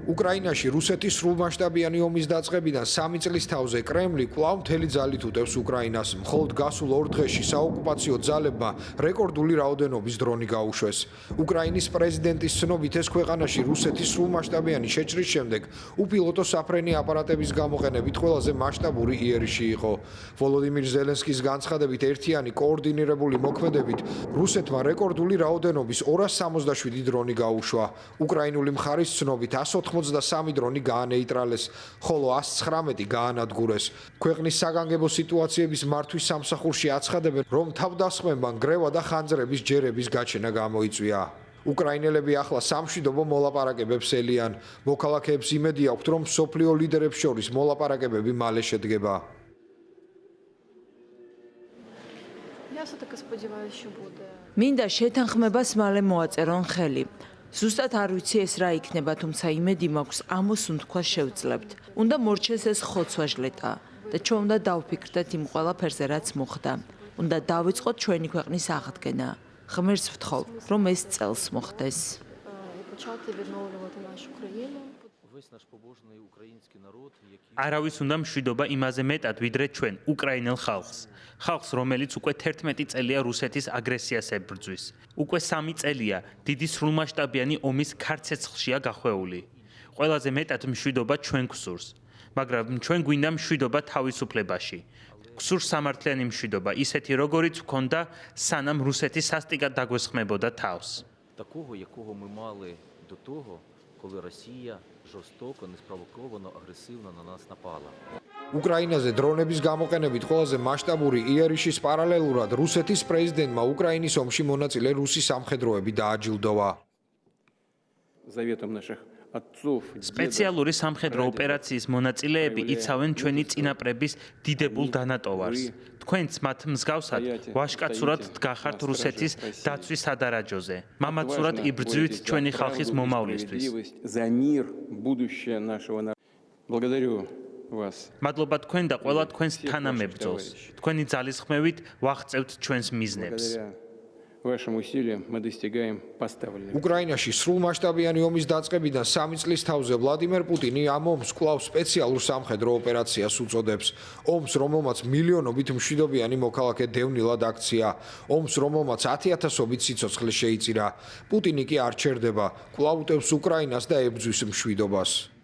უკრაინაში რუსეთის სრულმასშტაბიანი ომის დაწყებიდან 3 წლის თავზე კრემლი კვლავ მთელი ძალით უტევს უკრაინას. მხოლოდ გასულ 2 დღეში საოკუპაციო ძალებმა რეკორდული რაოდენობის დრონი გაუშვეს. უკრაინის პრეზიდენტის ცნობით ეს ქვეყანაში რუსეთის სრულმასშტაბიანი შეჭრის შემდეგ უპილოტო საფრენი აპარატების გამოყენებით ყველაზე მასშტაბური იერიში იყო. ვოლოდიმირ ზელენსკის განცხადებით ერთიანი კოორდინირებული მოქმედებით რუსეთმა რეკორდული რაოდენობის 267 დრონი გაუშვა. უკრაინული მხარის ცნობით 183 დრონი გაანეიტრალეს, ხოლო 119 გაანადგურეს. ქვეყნის საგანგებო სიტუაციების მართვის სამსახურში აცხადებენ, რომ თავდასხმებამ გრევა და ხანძრების ჯერების გაჩენა გამოიწვია. უკრაინელები ახლა სამშვიდობო მოლაპარაკებებს ელიან. მოქალაქეებს იმედი აქვთ, რომ მსოფლიო ლიდერებს შორის მოლაპარაკებები მალე შედგება. მინდა შეთანხმებას მალე მოაწერონ ხელი. ზუსტად არ ვიცი ეს რა იქნება, თუმცა იმედი მაქვს ამოს უნთქვას შევძლებთ. უნდა მორჩეს ეს ხოცვა-ჟლეტა და ჩვენ უნდა დავფიქრდეთ იმ ყველაფერზე, რაც მოხდა. უნდა დავიწყოთ ჩვენი ქვეყნის აღდგენა. ღმერთს ვთხოვ, რომ ეს წელს მოხდეს. არავის უნდა მშვიდობა იმაზე მეტად, ვიდრე ჩვენ, უკრაინელ ხალხს. ხალხს, რომელიც უკვე 11 წელია რუსეთის აგრესიას ებრძვის. უკვე 3 წელია დიდი სრულმასშტაბიანი ომის ქარცეცხლშია გახვეული. ყველაზე მეტად მშვიდობა ჩვენ გვსურს, მაგრამ ჩვენ გვინდა მშვიდობა თავისუფლებაში. გვსურს სამართლიანი მშვიდობა, ისეთი როგორიც ჰქონდა, სანამ რუსეთი სასტიკად დაგვესხმებოდა თავს. Такого, якого ми мали до того, коли Росія жорстоко, неспровоковано, агресивно на нас напала. უკრაინაზე დრონების გამოყენებით ყველაზე მასშტაბური იერიშის პარალელურად რუსეთის პრეზიდენტმა უკრაინის ომში მონაწილე რუსი სამხედროები დააჯილდოვა. სპეციალური სამხედრო ოპერაციის მონაწილეები იცავენ ჩვენი წინაპრების დიდებულ დანატოვარს. თქვენც მათ მსგავსად ვაშკაცურად დგახართ რუსეთის დაცვის სადარაჯოზე. მამაცურად იბრძვით ჩვენი ხალხის მომავლისთვის. მადლობა თქვენ და ყველა თქვენს თანამებრძოლს. თქვენი ძალისხმევით ვაღწევთ ჩვენს მიზნებს. უკრაინაში სრულმასშტაბიანი ომის დაწყებიდან 3 წლის თავზე ვლადიმერ პუტინი ამ ომს კვლავ სპეციალურ სამხედრო ოპერაციას უწოდებს. ომს, რომელმაც მილიონობით მშვიდობიანი მოქალაქე დევნილად აქცია. ომს, რომელმაც 10,000-ობით სიცოცხლე შეიწირა. პუტინი კი არ ჩერდება, კვლავ უტევს უკრაინას და ებრძვის მშვიდობას.